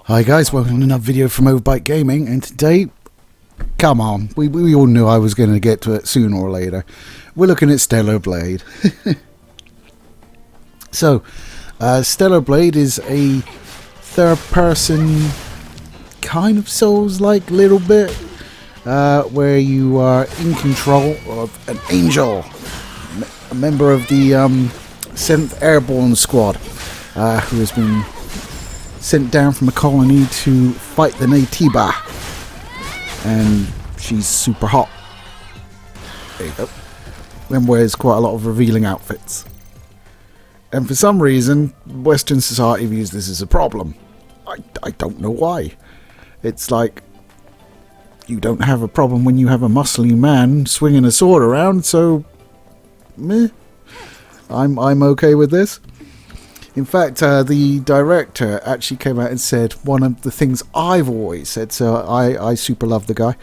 Hi guys, welcome to another video from Overbite Gaming, and today, come on, we all knew I was going to get to it sooner or later. We're looking at Stellar Blade. So, Stellar Blade is a third-person kind of Souls-like little bit, where you are in control of an angel, a member of the 7th Airborne Squad, who has been sent down from a colony to fight the Naytiba, and she's super hot. There you go. And wears quite a lot of revealing outfits. And for some reason, Western society views this as a problem. I don't know why. It's like, you don't have a problem when you have a muscly man swinging a sword around, so meh. I'm okay with this. In fact, the director actually came out and said one of the things I've always said, so I super love the guy.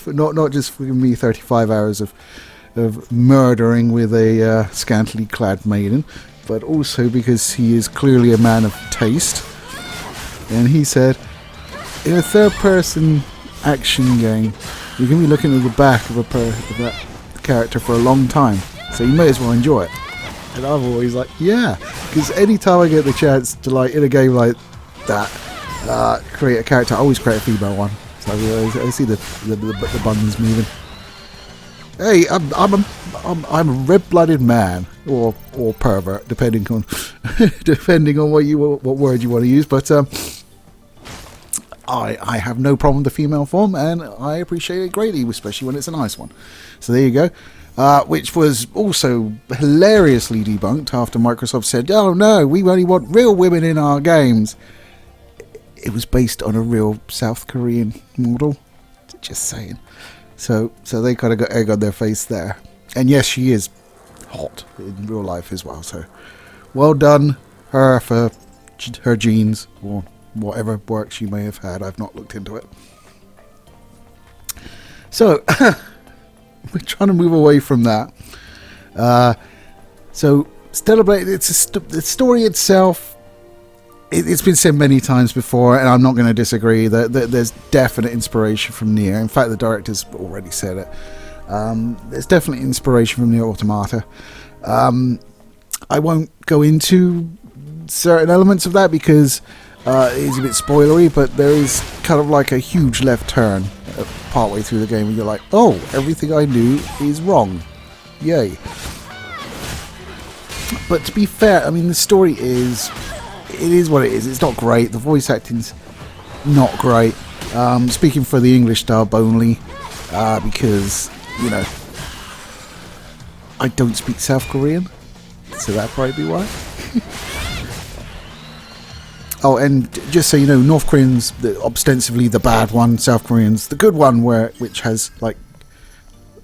not just for me 35 hours of murdering with a scantily clad maiden, but also because he is clearly a man of taste. And he said, in a third-person action game, you're going to be looking at the back of that character for a long time, so you may as well enjoy it. And I'm always like, yeah, because anytime I get the chance to, like, in a game like that, create a character, I always create a female one. So I see the buttons moving. Hey, I'm a red-blooded man, or pervert, depending on what word you want to use. But I have no problem with the female form, and I appreciate it greatly, especially when it's a nice one. So there you go. Which was also hilariously debunked after Microsoft said, oh no, we only want real women in our games. It was based on a real South Korean model. Just saying. So they kind of got egg on their face there. And yes, she is hot in real life as well. So well done her for her genes, or whatever work she may have had. I've not looked into it. So we're trying to move away from that. So Stellar Blade, the story itself, it's been said many times before, and I'm not going to disagree that there's definite inspiration from Nier. In fact, the director's already said it. There's definitely inspiration from Nier Automata. I won't go into certain elements of that because it is a bit spoilery, but there is kind of like a huge left turn partway through the game and you're like, oh, everything I knew is wrong. Yay. But to be fair, I mean, the story is what it is. It's not great. The voice acting's not great. Speaking for the English dub only, because, you know, I don't speak South Korean, so that'd probably be why. Oh, and just so you know, North Korean's ostensibly the bad one, South Korean's the good one, which has like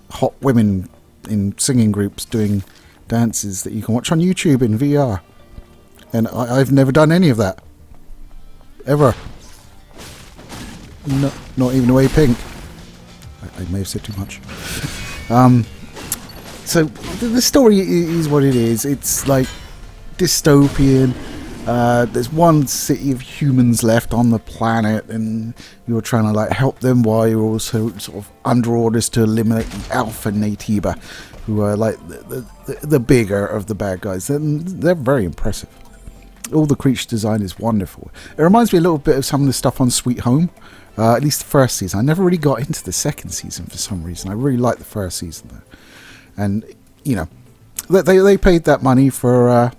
hot women in singing groups doing dances that you can watch on YouTube in VR. And I've never done any of that. Ever. No, not even away pink. I may have said too much. So the story is what it is. It's like dystopian. There's one city of humans left on the planet, and you're trying to like help them while you're also sort of under orders to eliminate the Alpha Naytiba, who are like the bigger of the bad guys. They're very impressive. All the creature design is wonderful. It reminds me a little bit of some of the stuff on Sweet Home, at least the first season. I never really got into the second season for some reason. I really liked the first season though, and you know, they paid that money for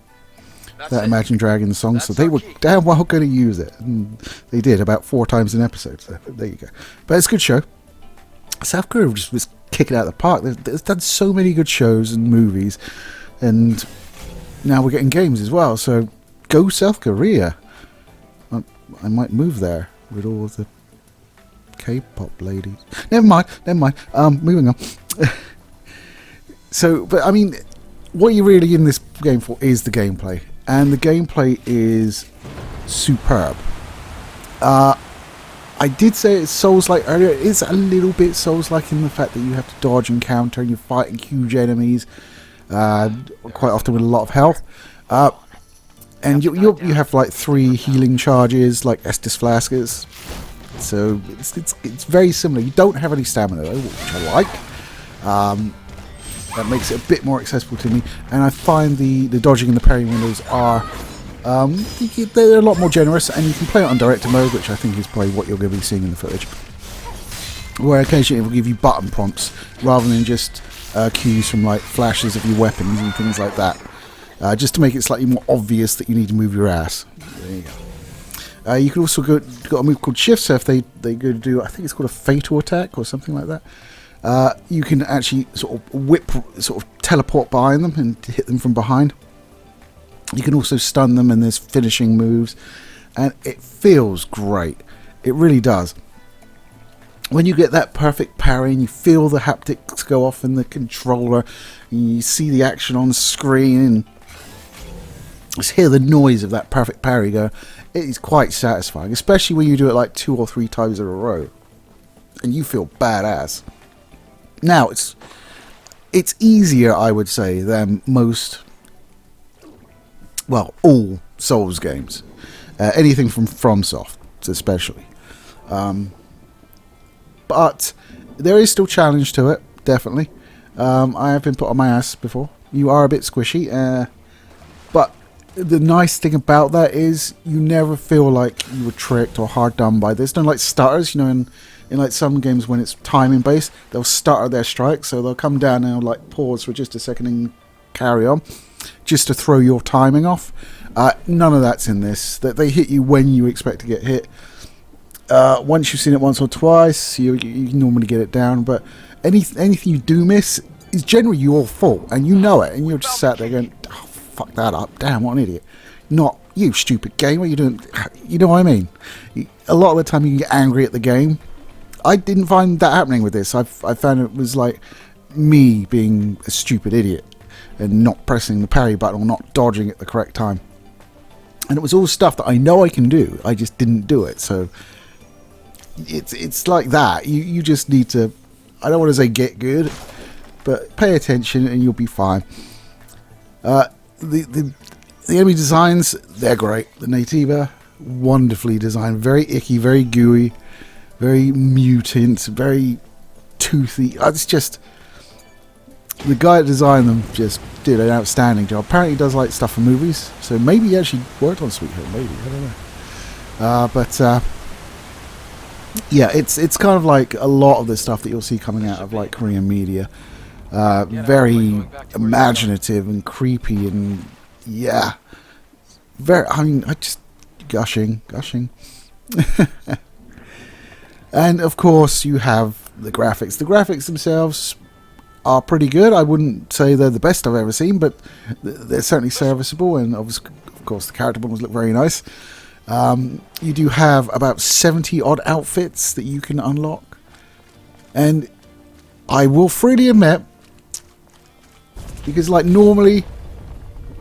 that Imagine Dragons song, so they were damn well going to use it. And they did about 4 times an episode, so there you go. But it's a good show. South Korea just was kicking it out of the park. They've done so many good shows and movies, and now we're getting games as well, so go South Korea. I might move there with all the K-pop ladies. Never mind. Moving on. So, but I mean, what you're really in this game for is the gameplay. And the gameplay is superb. I did say it's Souls-like earlier. It is a little bit Souls-like in the fact that you have to dodge and counter, and you're fighting huge enemies, quite often with a lot of health. And you have like 3 healing charges, like Estus Flasks. So it's very similar. You don't have any stamina though, which I like. That makes it a bit more accessible to me. And I find the dodging and the parry windows are they're a lot more generous, and you can play it on director mode, which I think is probably what you're going to be seeing in the footage. Where occasionally it will give you button prompts rather than just cues from like flashes of your weapons and things like that. Just to make it slightly more obvious that you need to move your ass. There you go. You can also got a move called Shift, so if they go to do, I think it's called a fatal attack or something like that, you can actually sort of teleport behind them and hit them from behind. You can also stun them, and there's finishing moves, and it feels great. It really does. When you get that perfect parry and you feel the haptics go off in the controller, and you see the action on screen, and just hear the noise of that perfect parry go, it is quite satisfying, especially when you do it like 2 or 3 times in a row, and you feel badass. Now, it's easier, I would say, than most, well, all Souls games. Anything from FromSoft, especially. But there is still challenge to it, definitely. I have been put on my ass before. You are a bit squishy, but the nice thing about that is you never feel like you were tricked or hard done by this. There's no like stutters, you know, in like some games when it's timing based, they'll stutter their strikes, so they'll come down and they'll like pause for just a second and carry on, just to throw your timing off. None of that's in this. That they hit you when you expect to get hit. Once you've seen it once or twice, you normally get it down, but anything you do miss is generally your fault, and you know it, and you're just sat there going, oh, fuck that up, damn, what an idiot. Not, you stupid game, what are you doing? You know what I mean? A lot of the time you get angry at the game. I didn't find that happening with this. I found it was like me being a stupid idiot and not pressing the parry button or not dodging at the correct time. And it was all stuff that I know I can do, I just didn't do it, so it's like that. You just need to, I don't want to say get good, but pay attention and you'll be fine. The enemy designs, they're great. The Naytiba, wonderfully designed, very icky, very gooey, very mutant, very toothy. It's just, the guy that designed them just did an outstanding job. Apparently he does like stuff for movies, so maybe he actually worked on Sweet Home, maybe, I don't know. But yeah, it's kind of like a lot of the stuff that you'll see coming out of like Korean media. Very imaginative and creepy, and yeah, very. I mean, I just gushing. And of course, you have the graphics. The graphics themselves are pretty good. I wouldn't say they're the best I've ever seen, but they're certainly serviceable. And of course, the character models look very nice. You do have about 70 odd outfits that you can unlock, and I will freely admit, because like normally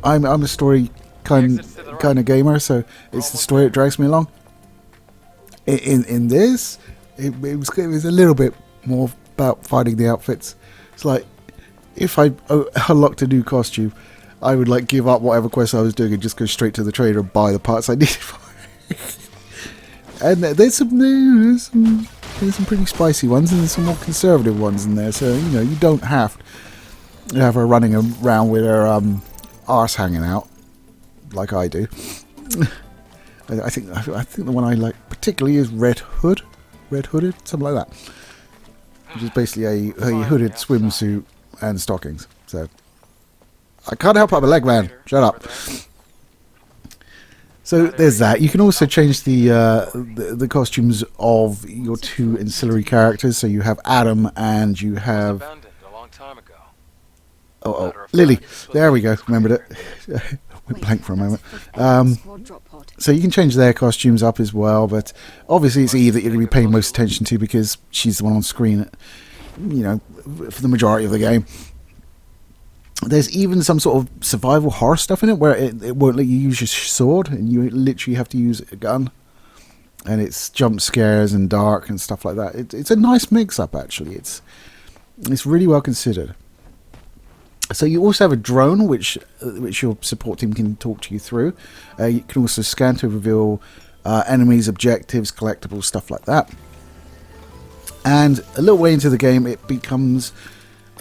I'm a story kind of gamer, so it's the story that drags me along. In this, it was a little bit more about finding the outfits. It's like if I unlocked a new costume, I would like give up whatever quest I was doing and just go straight to the trader and buy the parts I needed for it. And there's some pretty spicy ones, and there's some more conservative ones in there. So you know, you don't have to have her running around with her arse hanging out like I do. I think the one I like particularly is Red Hooded, something like that, which is basically a hooded swimsuit and stockings. So I can't help but my leg, man. Shut up. So there's that. You can also change the costumes of your 2 ancillary characters. So you have Adam and you have Lily. There we go. Remembered it. Went blank for a moment. So you can change their costumes up as well, but obviously it's Eve that you're going to be paying most attention to because she's the one on screen, you know, for the majority of the game. There's even some sort of survival horror stuff in it where it won't let you use your sword, and you literally have to use a gun, and it's jump scares and dark and stuff like that. It's a nice mix up, actually. It's really well considered. So you also have a drone, which your support team can talk to you through. You can also scan to reveal enemies, objectives, collectibles, stuff like that. And a little way into the game, it becomes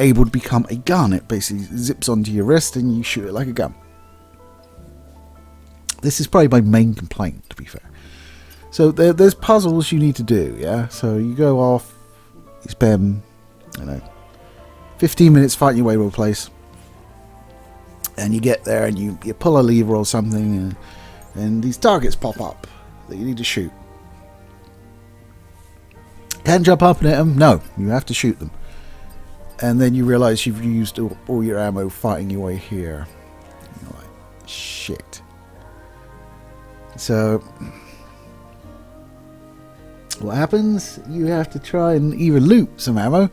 able to become a gun. It basically zips onto your wrist and you shoot it like a gun. This is probably my main complaint, to be fair. So there's puzzles you need to do, yeah? So you go off, you spend, 15 minutes fighting your way to a place. And you get there and you pull a lever or something and these targets pop up that you need to shoot. Can jump up and hit them? No, you have to shoot them. And then you realise you've used all your ammo fighting your way here. You're like, shit. So, what happens? You have to try and either loot some ammo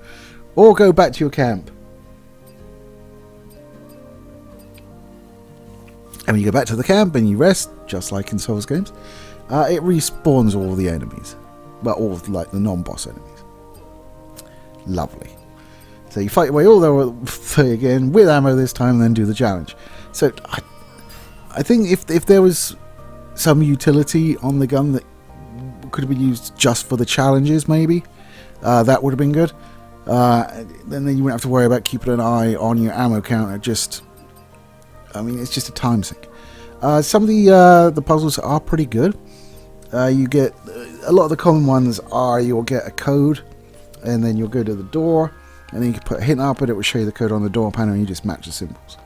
or go back to your camp. And when you go back to the camp and you rest, just like in Souls games, it respawns all the enemies. Well, all of the non-boss enemies. Lovely. So you fight your way all the way again with ammo this time and then do the challenge. So I think if there was some utility on the gun that could have been used just for the challenges, maybe, that would have been good. Then you wouldn't have to worry about keeping an eye on your ammo counter. It's just a time sink. Some of the puzzles are pretty good. You get a lot of the common ones are you'll get a code, and then you'll go to the door, and then you can put a hint up, and it will show you the code on the door panel, and you just match the symbols.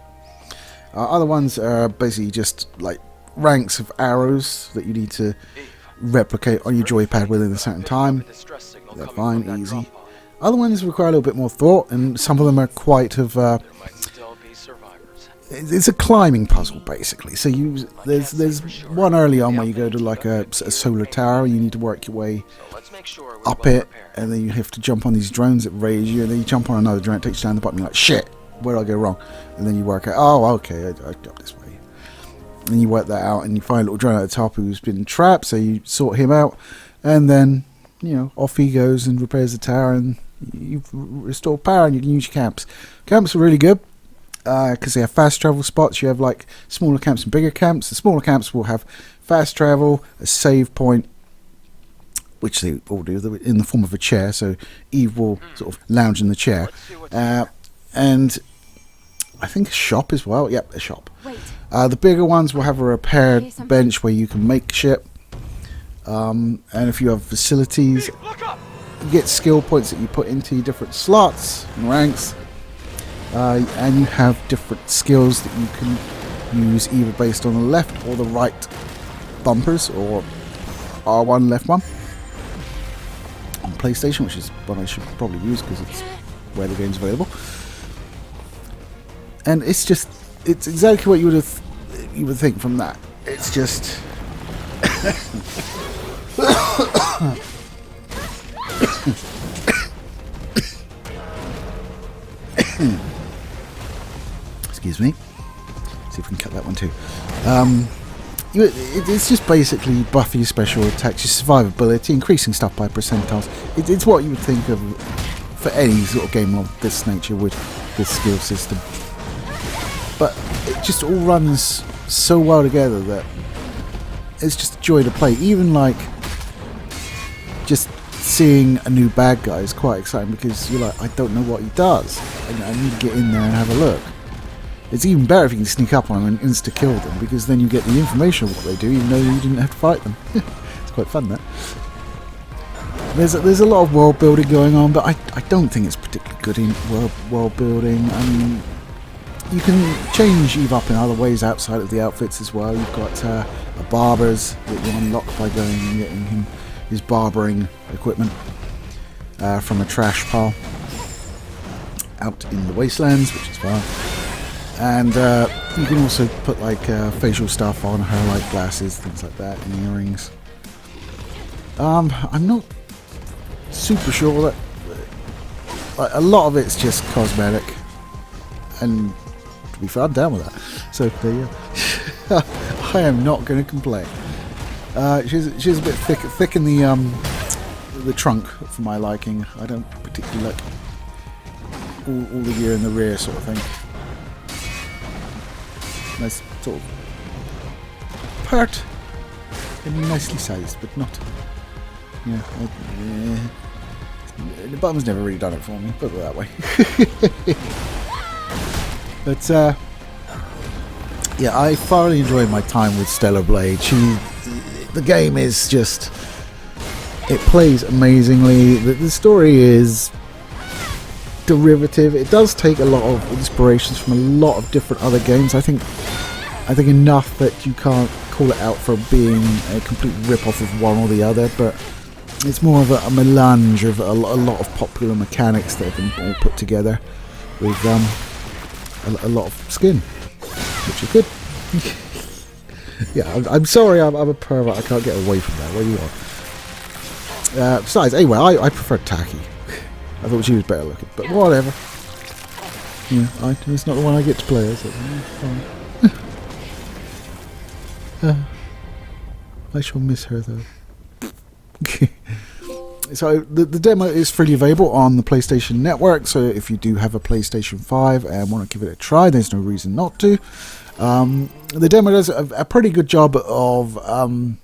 Other ones are basically just like ranks of arrows that you need to replicate on your joypad within a certain time. They're fine, easy. Other ones require a little bit more thought, and some of them are quite of. It's a climbing puzzle, basically. So there's one early on where you go to like a solar tower. You need to work your way up it, and then you have to jump on these drones that raise you, and then you jump on another drone, it takes you down the bottom. You're like, shit, where did I go wrong? And then you work out, oh, okay, I got this way. And you work that out, and you find a little drone at the top who's been trapped, so you sort him out, and then, off he goes and repairs the tower, and you've restored power, and you can use your camps. Camps are really good. Because they have fast travel spots. You have like smaller camps and bigger camps. The smaller camps will have fast travel, a save point, which they all do in the form of a chair. So Eve will sort of lounge in the chair, and I think a shop as well. Yep, a shop. The bigger ones will have a repaired bench where you can make shit. And if you have facilities, you get skill points that you put into different slots and ranks. And you have different skills that you can use either based on the left or the right bumpers, or R1 left one on PlayStation, which is what I should probably use because it's where the game's available. And it's exactly what you would think from that. It's just excuse me. See if we can cut that one too. It's just basically buffing your special attacks, your survivability, increasing stuff by percentiles. It's what you would think of for any sort of game of this nature with this skill system. But it just all runs so well together that it's just a joy to play. Even like just seeing a new bad guy is quite exciting because you're like, I don't know what he does. I need to get in there and have a look. It's even better if you can sneak up on them and insta-kill them, because then you get the information of what they do, even though you didn't have to fight them. It's quite fun, that. There's a lot of world building going on, but I don't think it's particularly good in world building. I mean, you can change Eve up in other ways outside of the outfits as well. You've got a barber's that you unlock by going and getting him his barbering equipment from a trash pile out in the wastelands, which is fun. And you can also put like facial stuff on her, like glasses, things like that, and earrings. I'm not super sure that a lot of it's just cosmetic, and to be fair, I'm down with that. So there you go. I am not going to complain. She's a bit thick in the trunk for my liking. I don't particularly like all the gear in the rear sort of thing. Nice sort of part. And nicely sized, but not. Yeah. The bottom's never really done it for me, put it that way. But yeah, I thoroughly enjoyed my time with Stellar Blade. The game is just, it plays amazingly. The story is derivative. It does take a lot of inspirations from a lot of different other games. I think enough that you can't call it out for being a complete rip-off of one or the other, but it's more of a melange of a lot of popular mechanics that have been all put together with a lot of skin, which is good. Yeah, I'm sorry, I'm a pervert. I can't get away from that. Where you are? Besides, anyway, I prefer Taki. I thought she was better looking, but whatever. Yeah, it's not the one I get to play, is it? Fine. I shall miss her though. So the demo is freely available on the PlayStation Network, so if you do have a PlayStation 5 and want to give it a try, there's no reason not to. The demo does a pretty good job of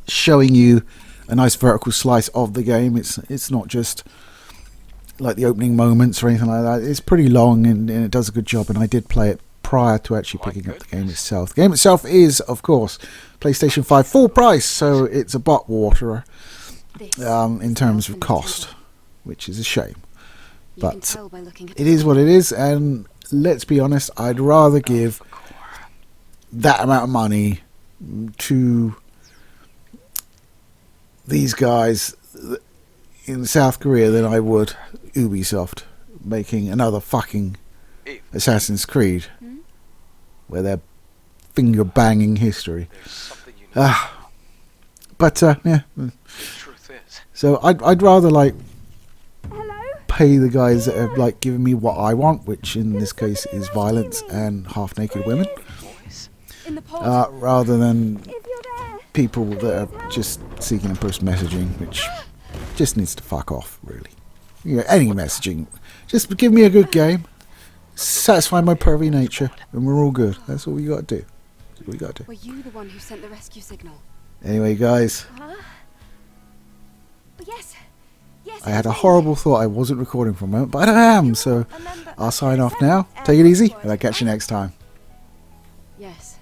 showing you a nice vertical slice of the game. It's not just like the opening moments or anything like that. It's pretty long and it does a good job, and I did play it prior to actually picking up the game itself. The game itself is, of course, PlayStation 5 full price, so it's a butt waterer in terms of cost, which is a shame. But it is what it is, and let's be honest, I'd rather give that amount of money to these guys in South Korea than I would Ubisoft making another fucking Assassin's Creed where they're finger banging history. But yeah. So I'd rather like pay the guys that have like given me what I want, which in this case is violence and half-naked women, rather than people that are just seeking and post messaging, which just needs to fuck off, really. You know, any messaging, just give me a good game, satisfy my pervy nature, and we're all good. That's all we got to do. That's all we got to do. Were you the one who sent the rescue signal? Anyway, guys. Yes. Yes. I had a horrible thought I wasn't recording for a moment, but I am, so I'll sign off now. Take it easy, and I'll catch you next time. Yes.